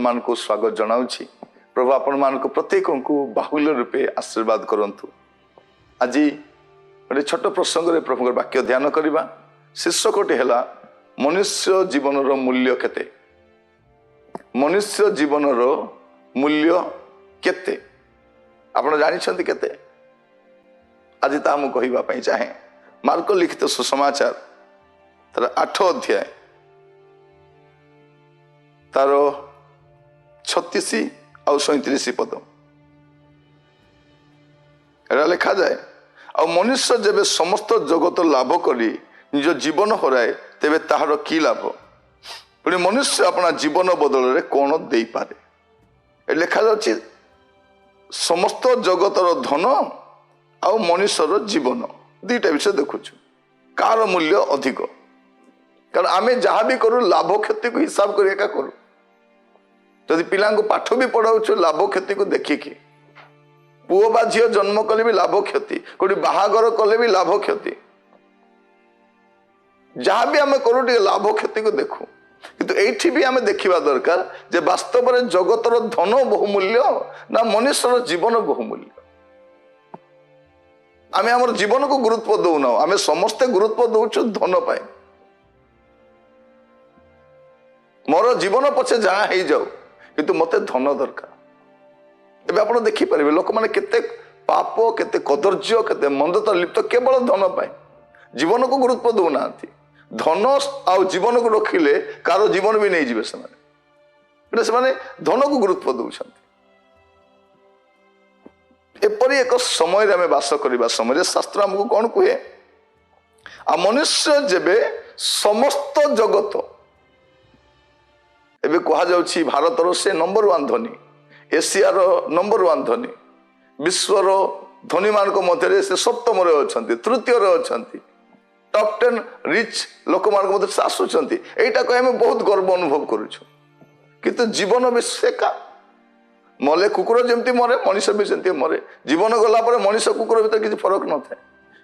मान को स्वागत जनाऊँगी। प्रभु आपण मान प्रत्येक को बाहुल्य रूपे आशीर्वाद करंतु। आज गोटे छोट प्रसंग प्रभु वाक्य ध्यान करवा। शीर्षकटी है मनुष्य जीवन मूल्य केते। मनुष्य जीवन मूल्य केते आपण जानिछंती केते? आज ता मु कहबा चाहे मार्क लिखित सुसमाचार तार 8 अध्याय तार 36 और 37 पद लिखा जाए। आ मनुष्य जेबे समस्त जगत लाभ करी निज जीवन हराए तेबे ताहार की लाभ? पुणी मनुष्य अपना जीवन बदल रे कौन दे पारे? लिखा जाछि समस्त जगतर धन आउ मनुष्यर जीवन दुईटा विषय देखुछु। कार मूल्य अधिक? कारण आमे जहाँ भी करू लाभ क्षति को हिसाब कर करू। जदि पिला पाठ भी पढ़ाऊ लाभ क्षति को देखिकी, पुओ बा झील जन्म कले भी लाभ क्षति, कोई बाहागर कले भी लाभ क्षति, जहाँ भी आम करू लाभ क्षति को देखू। किंतु एठी भी आम देखा दरकार जे वास्तव में जगतर धन बहुमूल्य ना मनुष्यर जीवन बहुमूल्य। आम आम जीवन को गुरुत्व दौना, आम समस्ते गुरुत्व दौचु धन पाए। मोर जीवन पछे जहाँ हो जाऊ किंतु मते धन दरकार। एबे आपण देखि परिबे लोक माने केते पाप केते कदर्य केते मंदता लिप्त केवल धन पाए जीवन को गुरुत्व दौना। धन आउ जीवन को रखिले कार जीवन भी नहीं जीवे से धन को गुरुत्व दौरान। एपरी एक समय आम बास करवा समय शास्त्र आमको कौन कहे? आ मनुष्य जेबे समस्त जगत एबे कहा जाउछि भारतर से नंबर 1 धनी, एशियार नंबर 1 धनी, विश्वर धनी मान मध्य से सप्तम अच्छा, तृतीय अच्छा, टॉप 10 रिच लोक मान मध्य आसुंच। यहीटा कह आम बहुत गर्व अनुभव करुछु। किंतु जीवन विषेका मले कुकुर जमती मरे मनुष्य भी सेमती मरे। जीवन गला पर मनुष्य कुकुर भीतर किसी फरक न थाए।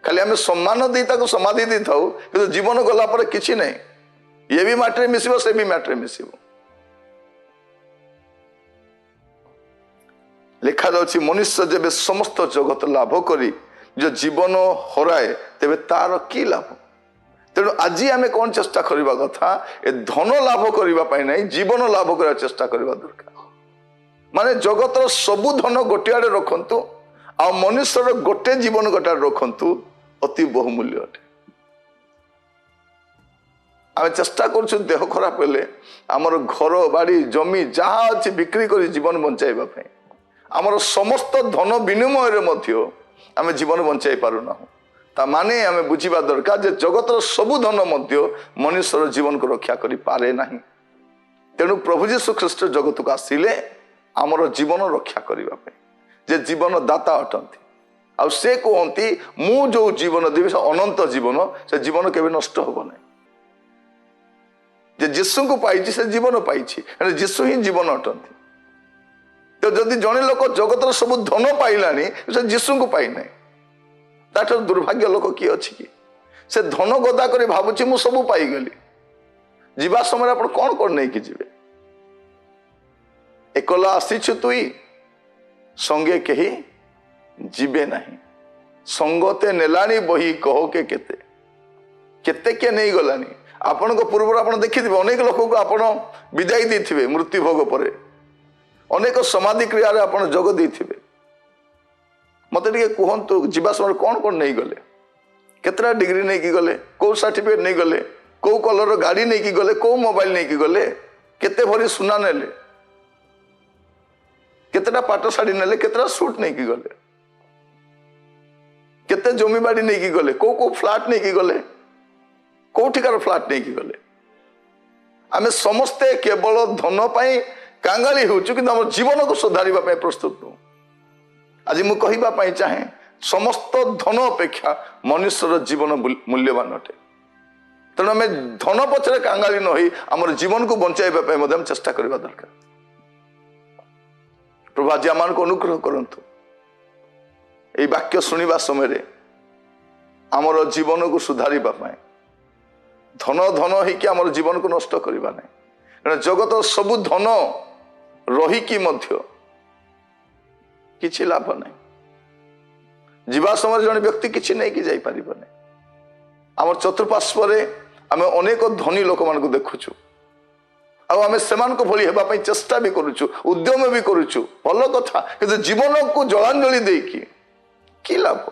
खाली आम सम्मान दे समाधि दी था कि जीवन गला पर किसी नहीं। ये भी माटी मिसिबो से भी माटी मिसिबो। लिखा जाउछि मनुष्य जेबे समस्त जगत लाभ करी जो जीवन हराए तेबे तार की लाभ? तेणु आज आम कौन चेष्टा करवा कथा ए धन लाभ करने नहीं जीवन लाभ करने चेष्टा करवा दरकार। माने जगतर सबु धन गोटे आड़े रखंतु आ मनुष्यर गोटे जीवन गोटे आड़े रखंतु अति बहुमूल्य अटे। आम चेष्टा करूँ देह खराब हेले आमर घर बाड़ी जमी जहाँ अच्छी बिक्री कर जीवन बंचाइबा पई आमर समस्त धन विनिमय मध्य आम जीवन बंचाई पारुना। ता माने आम बुझा दरकार जे जगतर सबु धन मध्य मनुष्यर जीवन को रक्षा करि पारे नाही। तेणु प्रभु जीशु ख्रीष्ट जगत को आसिले आमर जीवन रक्षा करने जे जीवन दाता अटंती। आ से कहती मु जो जीवन देवी अनंत जीवन, से जीवन केवे नष्ट हो ना। जे जीशु को पाई से जीवन पाई, जीशु ही जीवन अटंती। तो जदि जड़े लोक जगतर सब धन पाइलानी से जीशु को पाई ना, ताठ दुर्भाग्य लोक किए अच्छी कि से धन गदा कर भावुची मु सब पाईगली। जीवा समय आप कौन कौन नहीं कि जीवे? एकला आसीछु तुई संगे कही जीवे नहीं। संगते नेलानी बही कहो के केते केते के नहीं गलानी। आपण को पूर्व आप देखिए अनेक लोक को आपण विदाई देथिबे मृत्यु भोग पर अनेक समाधि क्रिया रे आपण जोग देथिबे। मते टिके कहंतु जीवा समय कौन कौन नहीं गले? केतरा डिग्री नहीं कि गले? को सर्टिफिकेट नहीं गले? को कलर गाड़ी नहीं कि गले? को मोबाइल नहीं कि गले? केते भरी सुना नेले? केतेटा पाट शाढ़ी नेले? केतेटा सूट नहीं कि गले? केते जमी बाड़ी नहीं कि गले? को फ्लैट नहीं कि गले? कोठिकार फ्लैट नहीं कि गले? आमे समस्ते केवल धन पाई कांगाली होचु कि हम जीवन को सुधारिबा पाई प्रस्तुत नु। आज मु कहिबा पाई चाहे समस्त धन अपेक्षा मनुष्यर जीवन मूल्यवान अटे। तेणु आम धन पछरे कांगाली न होई हमर जीवन को बंचाइबा पाई मध्यम चेष्टा करबा दरकार। प्रभु आज आम को अनुग्रह करंतु। ये वाक्य शुणा समय आमर जीवन को सुधारिबा पाई धन धन होकर आम जीवन को नष्ट करवा ना। जगत सबु धन ରହିକି ମଧ୍ୟ କିଛି ଲାଭ ନାହିଁ। ଯିବା ସମୟରେ ଜଣେ ବ୍ୟକ୍ତି କିଛି ନେଇକି ଯାଇପାରିବନି। ଆମର ଚତୁଃପାର୍ଶ୍ୱରେ ଆମେ ଅନେକ ଧନୀ ଲୋକମାନଙ୍କୁ ଦେଖୁଛୁ, ଆଉ ଆମେ ସେମାନଙ୍କ ଭଳି ହେବା ପାଇଁ ଚେଷ୍ଟା ବି କରୁଛୁ, ଉଦ୍ୟମ ବି କରୁଛୁ, ଭଲ କଥା। କିନ୍ତୁ ଜୀବନକୁ ଜଳାଞ୍ଜଳି ଦେଇକି କି ଲାଭ?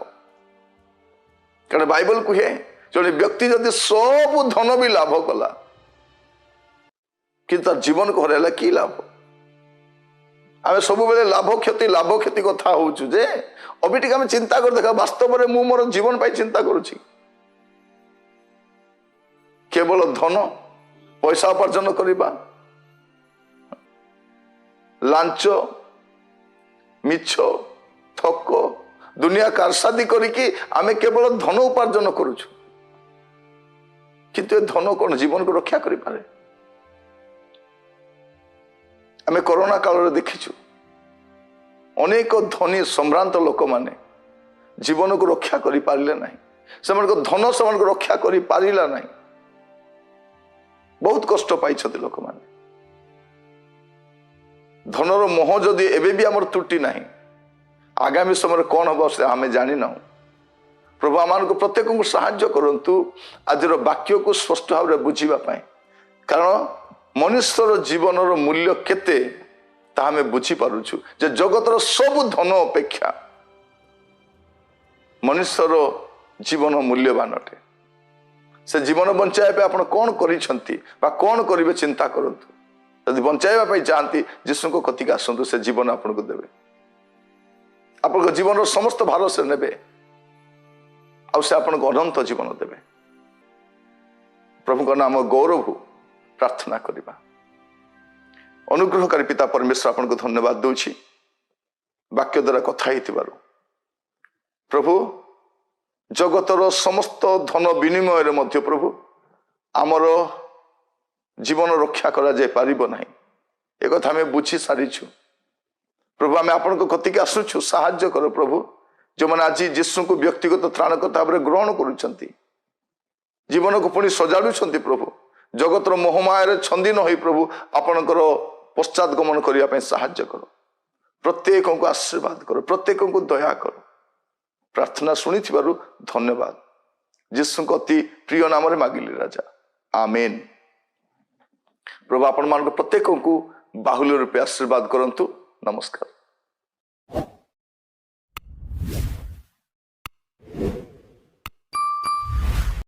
କାରଣ ବାଇବଲ କୁହେ ଜଣେ ବ୍ୟକ୍ତି ଯଦି ସବୁ ଧନ ବି ଲାଭ କଲା କିନ୍ତୁ ତାର ଜୀବନକୁ ହରାଇଲା କି ଲାଭ? ଆମେ ସବୁବେଳେ ଲାଭ କ୍ଷତି କଥା ହଉଛୁ ଯେ ଅବି ଟିକେ ଆମେ ଚିନ୍ତା କରି ଦେଖା, ବାସ୍ତବରେ ମୁଁ ମୋର ଜୀବନ ପାଇଁ ଚିନ୍ତା କରୁଛି। କେବଳ ଧନ, ପଇସା ଉପାର୍ଜନ କରିବା, ଲାଞ୍ଚ, ମିଛ, ଠକ, ଦୁନିଆ କାରସାଦି କରିକି ଆମେ କେବଳ ଧନ ଉପାର୍ଜନ କରୁଛୁ। କିନ୍ତୁ ଏ ଧନ କଣ ଜୀବନକୁ ରକ୍ଷା କରିପାରେ? ଆମେ କରୋନା କାଳରେ ଦେଖିଛୁ ଅନେକ ଧନୀ ସମ୍ଭ୍ରାନ୍ତ ଲୋକମାନେ ଜୀବନକୁ ରକ୍ଷା କରିପାରିଲେ ନାହିଁ। ସେମାନଙ୍କ ଧନ ସେମାନଙ୍କୁ ରକ୍ଷା କରିପାରିଲା ନାହିଁ। ବହୁତ କଷ୍ଟ ପାଇଛନ୍ତି ଲୋକମାନେ। ଧନର ମୋହ ଯଦି ଏବେ ବି ଆମର ତ୍ରୁଟି ନାହିଁ, ଆଗାମୀ ସମୟରେ କଣ ହବ ସେ ଆମେ ଜାଣିନାହୁଁ। ପ୍ରଭୁ ଆମମାନଙ୍କୁ ପ୍ରତ୍ୟେକଙ୍କୁ ସାହାଯ୍ୟ କରନ୍ତୁ ଆଜିର ବାକ୍ୟକୁ ସ୍ପଷ୍ଟ ଭାବରେ ବୁଝିବା ପାଇଁ। କାରଣ ମନୁଷ୍ୟର ଜୀବନର ମୂଲ୍ୟ କେତେ ତାହା ଆମେ ବୁଝିପାରୁଛୁ ଯେ ଜଗତର ସବୁ ଧନ ଅପେକ୍ଷା ମନୁଷ୍ୟର ଜୀବନ ମୂଲ୍ୟବାନ ଅଟେ। ସେ ଜୀବନ ବଞ୍ଚାଇବା ପାଇଁ ଆପଣ କଣ କରିଛନ୍ତି ବା କଣ କରିବେ ଚିନ୍ତା କରନ୍ତୁ। ଯଦି ବଞ୍ଚାଇବା ପାଇଁ ଚାହାନ୍ତି ଯୀଶୁଙ୍କ କତିକି ଆସନ୍ତୁ, ସେ ଜୀବନ ଆପଣଙ୍କୁ ଦେବେ। ଆପଣଙ୍କ ଜୀବନର ସମସ୍ତ ଭାର ସେ ନେବେ, ଆଉ ସେ ଆପଣଙ୍କୁ ଅନନ୍ତ ଜୀବନ ଦେବେ। ପ୍ରଭୁଙ୍କ ନାମ ଗୌରବ ପ୍ରାର୍ଥନା କରିବା। ଅନୁଗ୍ରହକାରୀ ପିତା ପରମେଶ୍ୱର ଆପଣଙ୍କୁ ଧନ୍ୟବାଦ ଦଉଛି ବାକ୍ୟ ଦ୍ୱାରା କଥା ହେଇଥିବାରୁ। ପ୍ରଭୁ ଜଗତର ସମସ୍ତ ଧନ ବିନିମୟରେ ମଧ୍ୟ ପ୍ରଭୁ ଆମର ଜୀବନ ରକ୍ଷା କରାଯାଇ ପାରିବ ନାହିଁ, ଏକଥା ଆମେ ବୁଝି ସାରିଛୁ। ପ୍ରଭୁ ଆମେ ଆପଣଙ୍କ କତିକି ଆସୁଛୁ, ସାହାଯ୍ୟ କର ପ୍ରଭୁ। ଯେଉଁମାନେ ଆଜି ଯୀଶୁଙ୍କୁ ବ୍ୟକ୍ତିଗତ ତ୍ରାଣକର୍ତ୍ତା ଭାବରେ ଗ୍ରହଣ କରୁଛନ୍ତି, ଜୀବନକୁ ପୁଣି ସଜାଡୁଛନ୍ତି ପ୍ରଭୁ, ଜଗତର ମୋହମାୟାରେ ଛନ୍ଦି ନ ହୋଇ ପ୍ରଭୁ ଆପଣଙ୍କର ପଶ୍ଚାତ ଗମନ କରିବା ପାଇଁ ସାହାଯ୍ୟ କର। ପ୍ରତ୍ୟେକଙ୍କୁ ଆଶୀର୍ବାଦ କର, ପ୍ରତ୍ୟେକଙ୍କୁ ଦୟା କର। ପ୍ରାର୍ଥନା ଶୁଣିଥିବାରୁ ଧନ୍ୟବାଦ। ଯୀଶୁଙ୍କ ଅତି ପ୍ରିୟ ନାମରେ ମାଗିଲି ରାଜା, ଆମେନ। ପ୍ରଭୁ ଆପଣମାନଙ୍କ ପ୍ରତ୍ୟେକଙ୍କୁ ବାହୁଲ୍ୟ ରୂପେ ଆଶୀର୍ବାଦ କରନ୍ତୁ। ନମସ୍କାର।